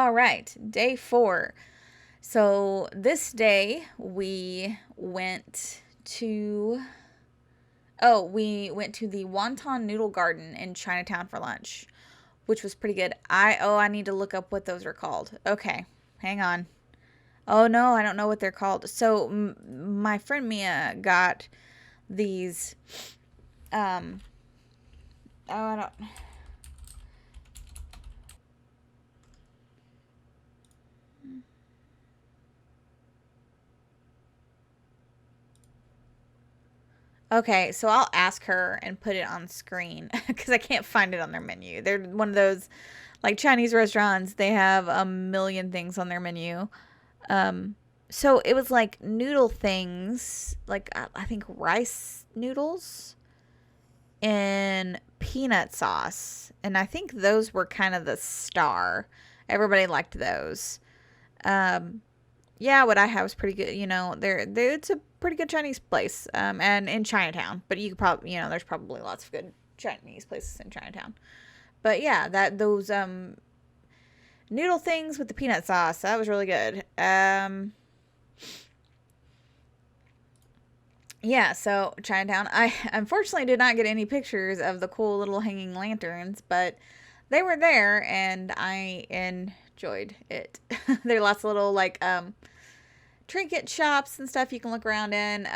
All right, day 4. So this day we went to we went to the Wonton Noodle Garden in Chinatown for lunch, which was pretty good. I need to look up what those are called. Okay, hang on. Oh no, I don't know what they're called. So my friend Mia got these um oh I don't Okay, so I'll ask her and put it on screen because I can't find it on their menu. They're one of those like Chinese restaurants. They have a million things on their menu. Um, so it was like noodle things, like I think rice noodles and peanut sauce, and I think those were kind of the star. Everybody liked those. Um, yeah, what I had was pretty good. There it's a pretty good Chinese place, and in Chinatown. But you could probably, there's probably lots of good Chinese places in Chinatown. But yeah, that those noodle things with the peanut sauce that was really good. Yeah, so Chinatown. I unfortunately did not get any pictures of the cool little hanging lanterns, but they were there, and I enjoyed it. There are lots of little like trinket shops and stuff you can look around in.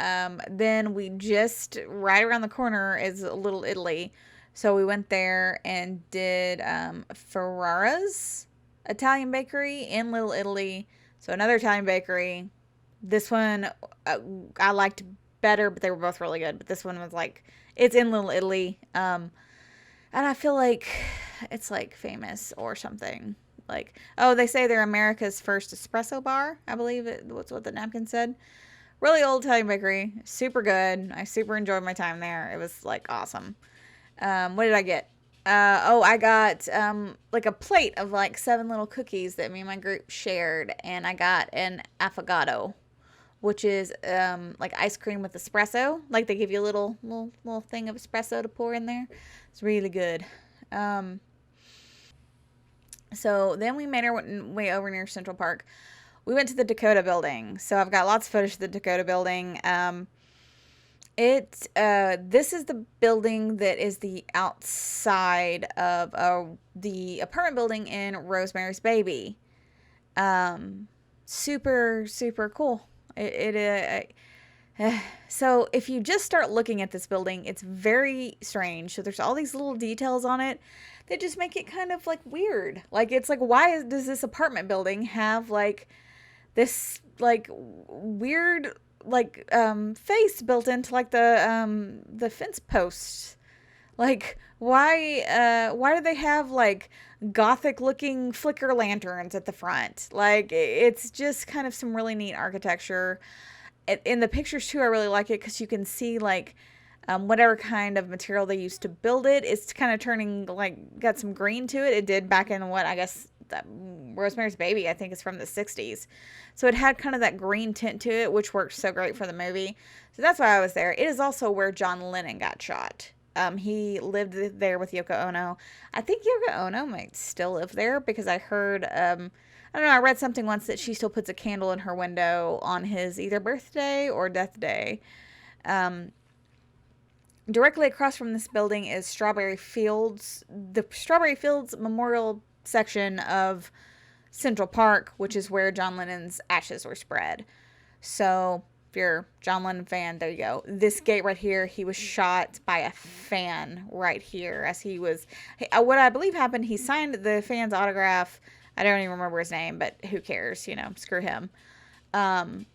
Then we just right around the corner is Little Italy, so we went there and did Ferrara's Italian Bakery in Little Italy. So another Italian bakery. This one I liked better, but they were both really good. But this one was like it's in Little Italy, and I feel like it's like famous or something. Like, oh, they say they're America's first espresso bar. I believe what's what the napkin said. Really old Italian bakery, super good. I super enjoyed my time there. It was like awesome. What did I get? I got like a plate of like 7 little cookies that me and my group shared, and I got an affogato, which is like ice cream with espresso. Like they give you a little thing of espresso to pour in there. It's really good. Um, so then we made our way over near Central Park. We went to the Dakota Building. So I've got lots of footage of the Dakota Building. This is the building that is the outside of the apartment building in Rosemary's Baby. Super super cool. So if you just start looking at this building, it's very strange. So there's all these little details on it that just make it kind of like weird. Like it's like why does this apartment building have like this like weird like face built into like the fence posts? Like why do they have like gothic looking flicker lanterns at the front? Like it's just kind of some really neat architecture in the pictures too. I really like it because you can see like whatever kind of material they used to build it. It's kind of turning like got some green to it. It did back in what I guess that Rosemary's Baby I think is from the 60s. So it had kind of that green tint to it, which worked so great for the movie. So that's why I was there. It is also where John Lennon got shot. He lived there with Yoko Ono. I think Yoko Ono might still live there because I heard I don't know, I read something once that she still puts a candle in her window on his either birthday or death day. Um, Directly across from this building is the Strawberry Fields Memorial section of Central Park, which is where John Lennon's ashes were spread. So, if you're a John Lennon fan, there you go. This gate right here, he was shot by a fan right here as he was. What I believe happened, he signed the fan's autograph. I don't even remember his name, but who cares? Screw him. Um,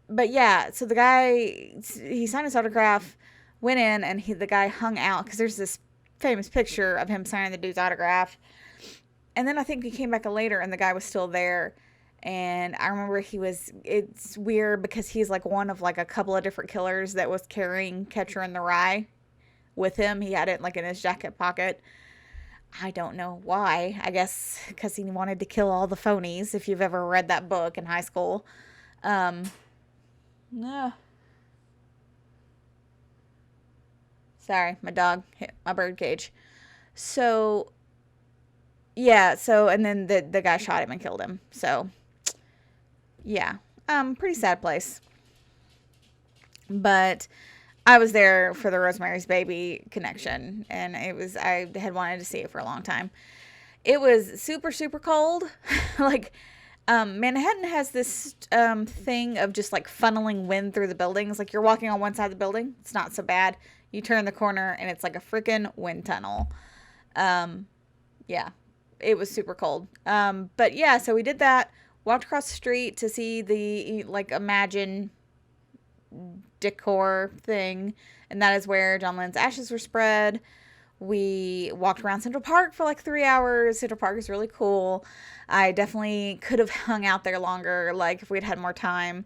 but yeah, so the guy, he signed his autograph, went in, and the guy hung out because there's this famous picture of him signing the dude's autograph. And then I think he came back later and the guy was still there. And I remember it's weird because he's like one of like a couple of different killers that was carrying Catcher in the Rye with him. He had it like in his jacket pocket. I don't know why. I guess because he wanted to kill all the phonies, if you've ever read that book in high school. Um, no. Sorry, my dog hit my bird cage. So Yeah, so, and then the guy shot him and killed him. So, yeah. Pretty sad place. But I was there for the Rosemary's Baby connection, and I had wanted to see it for a long time. It was super, super cold. Like, Manhattan has this thing of just like funneling wind through the buildings. Like, you're walking on one side of the building, it's not so bad. You turn the corner, and it's like a freaking wind tunnel. Um, yeah, it was super cold. But yeah, so we did that. Walked across the street to see the like Imagine decor thing, and that is where John Lennon's ashes were spread. We walked around Central Park for like 3 hours. Central Park is really cool. I definitely could have hung out there longer, like if we'd had more time.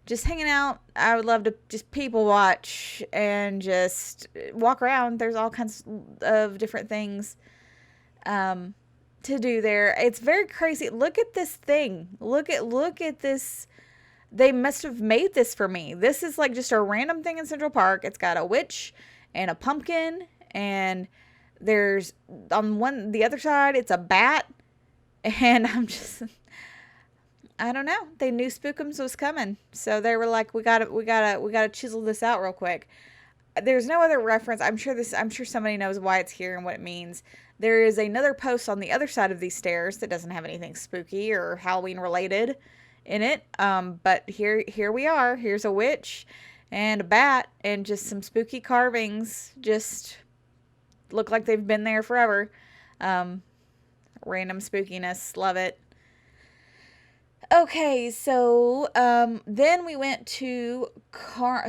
Just hanging out. I would love to just people watch and just walk around. There's all kinds of different things to do there. It's very crazy. Look at this thing. Look at this. They must have made this for me. This is like just a random thing in Central Park. It's got a witch and a pumpkin, and there's on the other side it's a bat, and I don't know. They knew Spookums was coming, so they were like, we gotta chisel this out real quick. There's no other reference. I'm sure somebody knows why it's here and what it means. There is another post on the other side of these stairs that doesn't have anything spooky or Halloween related in it. But here we are. Here's a witch and a bat and just some spooky carvings. Just look like they've been there forever. Random spookiness. Love it. Okay, so then we went to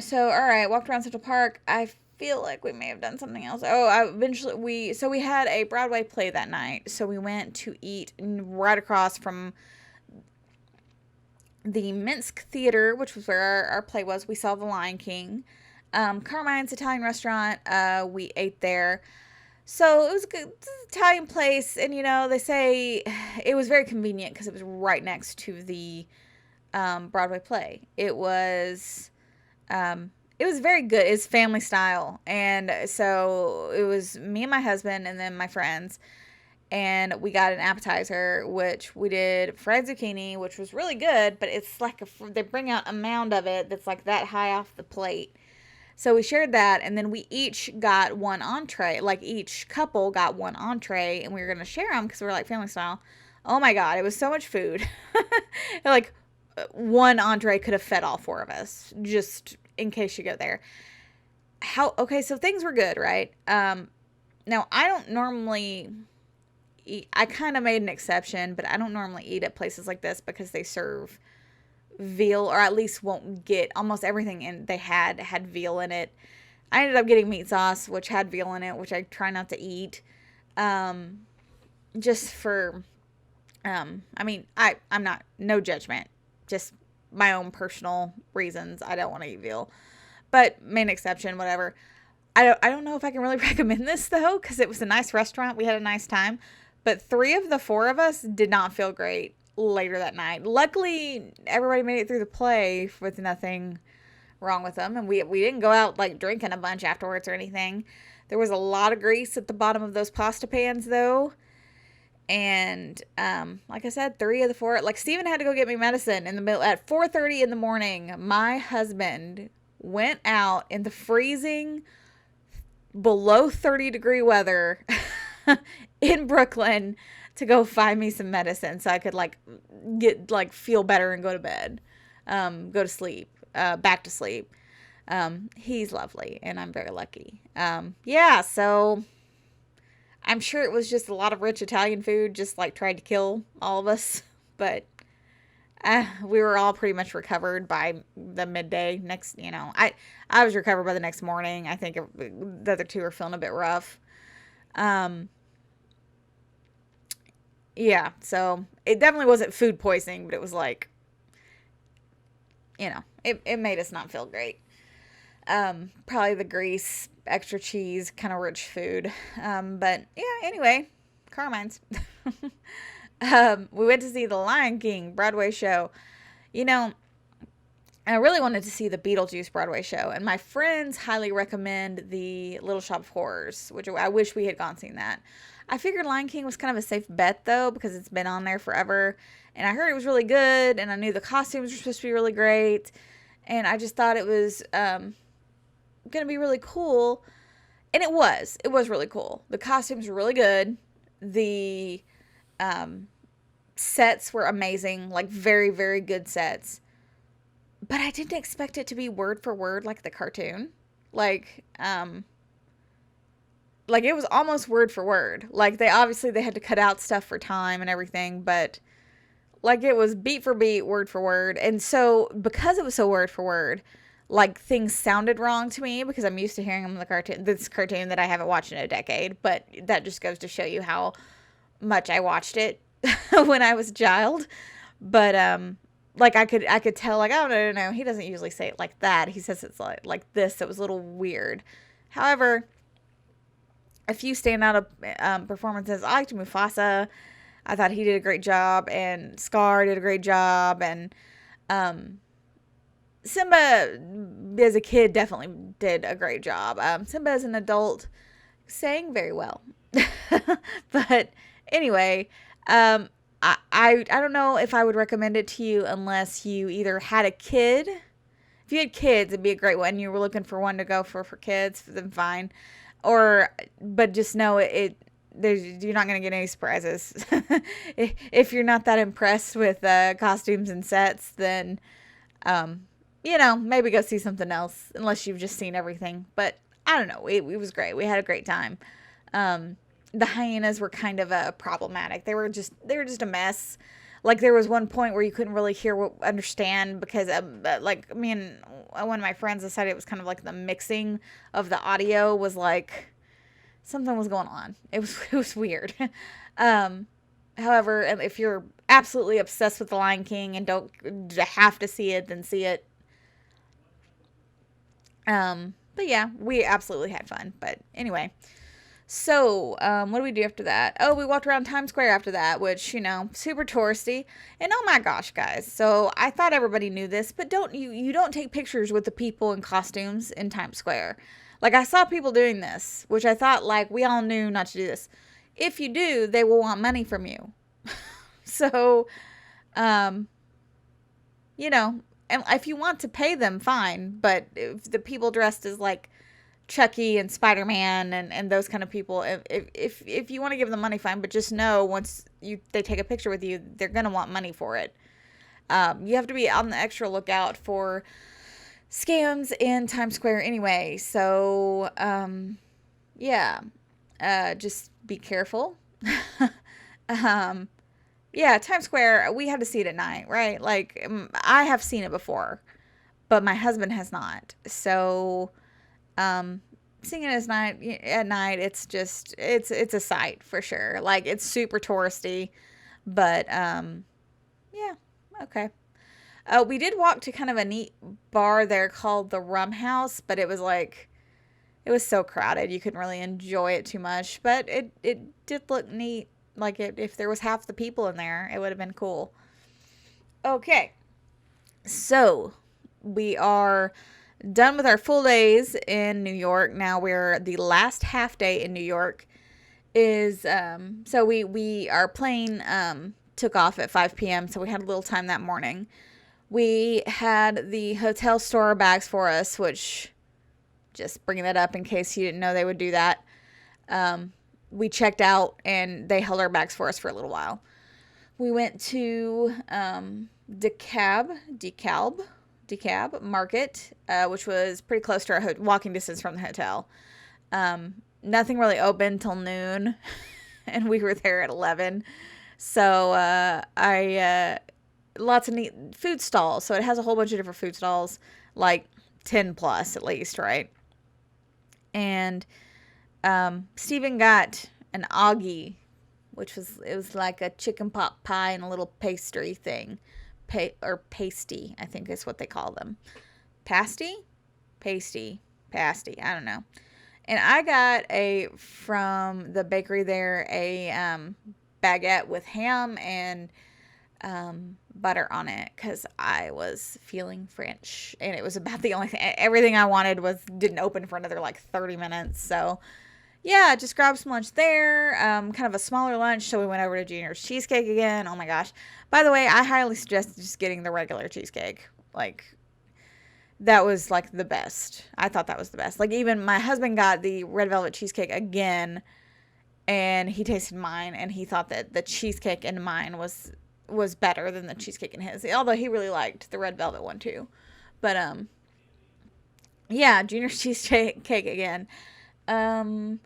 So all right, walked around Central Park. I feel like we may have done something else. Eventually we had a Broadway play that night, so we went to eat right across from the Minsk Theater, which was where our play was. We saw The Lion King. Carmine's Italian restaurant. We ate there. So it was a good Italian place, and they say it was very convenient because it was right next to the Broadway play. It was very good. It's family style, and so it was me and my husband, and then my friends, and we got an appetizer, which we did fried zucchini, which was really good. But it's like they bring out a mound of it that's like that high off the plate. So we shared that, and then we each got one entree. Like, each couple got one entree, and we were going to share them because we were like family style. Oh my God, it was so much food. Like, one entree could have fed all four of us, just in case you go there. Okay, so things were good, right? Now, I don't normally eat. I kind of made an exception, but I don't normally eat at places like this because they serve veal, or at least won't get almost everything in. They had veal in it. I ended up getting meat sauce, which had veal in it, which I try not to eat. Just for, I mean, I'm not, no judgment, just my own personal reasons. I don't want to eat veal, but main exception, whatever. I don't know if I can really recommend this though, because it was a nice restaurant. We had a nice time, but 3 of the 4 of us did not feel great later that night. Luckily, everybody made it through the play with nothing wrong with them, and we didn't go out like drinking a bunch afterwards or anything. There was a lot of grease at the bottom of those pasta pans though, and like I said, 3 of the 4, like, Steven had to go get me medicine in the middle at 4:30 in the morning. My husband went out in the freezing below 30-degree weather in Brooklyn to go find me some medicine so I could feel better and go to bed, go to sleep, back to sleep. He's lovely, and I'm very lucky. Yeah, so I'm sure it was just a lot of rich Italian food, just like tried to kill all of us, but we were all pretty much recovered by the midday next, I was recovered by the next morning. I think the other 2 are feeling a bit rough. Yeah, so it definitely wasn't food poisoning, but it was like, it made us not feel great. Probably the grease, extra cheese, kind of rich food. But yeah, anyway, Carmine's. We went to see the Lion King Broadway show. I really wanted to see the Beetlejuice Broadway show, and my friends highly recommend the Little Shop of Horrors, which I wish we had gone seen that. I figured Lion King was kind of a safe bet though, because it's been on there forever. And I heard it was really good, and I knew the costumes were supposed to be really great. And I just thought it was going to be really cool. And it was. It was really cool. The costumes were really good. The sets were amazing. Like, very, very good sets. But I didn't expect it to be word for word like the cartoon. Like it was almost word for word. Like, they had to cut out stuff for time and everything, but like it was beat for beat, word for word. And so because it was so word for word, like, things sounded wrong to me because I'm used to hearing them in the cartoon, this cartoon that I haven't watched in a decade. But that just goes to show you how much I watched it when I was a child. But like, I could tell, like, oh, no, he doesn't usually say it like that. He says it's like this. It was a little weird. However, a few standout performances. I liked Mufasa. I thought he did a great job, and Scar did a great job, and Simba as a kid definitely did a great job. Simba as an adult sang very well. But anyway, I don't know if I would recommend it to you unless you either had a kid. If you had kids, it'd be a great one. You were looking for one to go for kids, then fine. But just know you're not going to get any surprises. If you're not that impressed with costumes and sets, then, maybe go see something else, unless you've just seen everything. But I don't know. It was great. We had a great time. The hyenas were kind of problematic. They were just a mess. Like, there was one point where you couldn't really understand because, like, me and one of my friends decided it was kind of like the mixing of the audio was like something was going on. It was weird. However, if you're absolutely obsessed with The Lion King and don't have to see it, then see it. But yeah, we absolutely had fun. But anyway. So, what did we do after that? Oh, we walked around Times Square after that, which, super touristy. And oh my gosh, guys. So, I thought everybody knew this, but you don't take pictures with the people in costumes in Times Square. Like, I saw people doing this, which I thought, like, we all knew not to do this. If you do, they will want money from you. So, and if you want to pay them, fine. But if the people dressed as, like, Chucky and Spider-Man and those kind of people, if you want to give them money, fine, but just know once they take a picture with you, they're going to want money for it. You have to be on the extra lookout for scams in Times Square anyway. So, yeah, just be careful. Yeah, Times Square, we had to see it at night, right? Like, I have seen it before, but my husband has not. So, seeing it at night, it's just, it's a sight for sure. Like, it's super touristy, but, yeah, okay. We did walk to kind of a neat bar there called the Rum House, but it was so crowded, you couldn't really enjoy it too much, but it did look neat. Like, if there was half the people in there, it would have been cool. Okay, so we are done with our full days in New York. Now we're the last half day in New York is, so our plane, took off at 5 p.m. So we had a little time that morning. We had the hotel store our bags for us, which, just bringing that up in case you didn't know they would do that. We checked out and they held our bags for us for a little while. We went to, DeKalb Market, which was pretty close to our walking distance from the hotel. Nothing really open till noon, and we were there at 11. So lots of neat food stalls. So it has a whole bunch of different food stalls, like 10 plus at least, right? And Steven got an Augie, which was like a chicken pot pie and a little pastry thing. Pasty, I think is what they call them. Pasty, I don't know. And I got from the bakery there, a baguette with ham and butter on it, because I was feeling French, and it was about the only thing. Everything I wanted didn't open for another like 30 minutes. So yeah, just grabbed some lunch there, kind of a smaller lunch. So we went over to Junior's Cheesecake again. Oh my gosh. By the way, I highly suggest just getting the regular cheesecake. Like, that was like the best. I thought that was the best. Like, even my husband got the red velvet cheesecake again, and he tasted mine, and he thought that the cheesecake in mine was better than the cheesecake in his. Although he really liked the red velvet one too. But yeah, Junior's cheesecake again. Um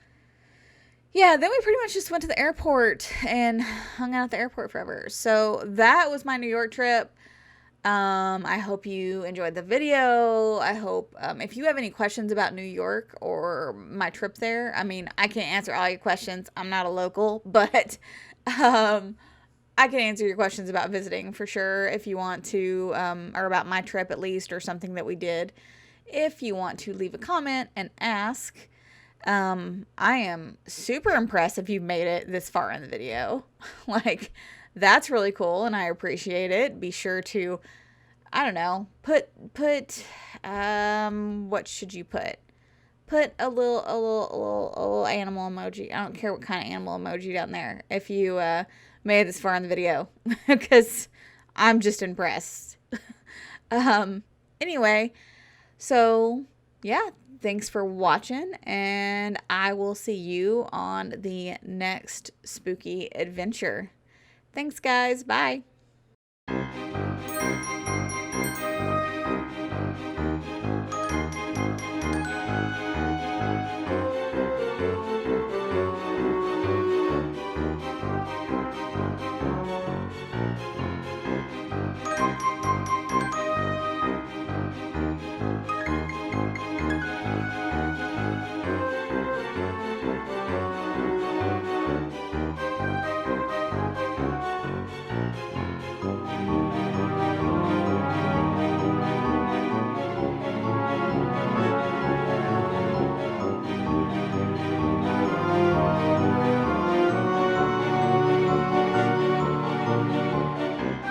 yeah, then we pretty much just went to the airport and hung out at the airport forever. So that was my New York trip. I hope you enjoyed the video. I hope, if you have any questions about New York or my trip there, I mean, I can't answer all your questions. I'm not a local, but, I can answer your questions about visiting for sure if you want to, or about my trip at least, or something that we did. If you want to leave a comment and ask, I am super impressed if you've made it this far in the video. Like, that's really cool, and I appreciate it. Be sure to, I don't know, put, what should you put? Put a little animal emoji. I don't care what kind of animal emoji down there if you, made it this far in the video, because I'm just impressed. Anyway, so yeah, thanks for watching, and I will see you on the next spooky adventure. Thanks, guys. Bye.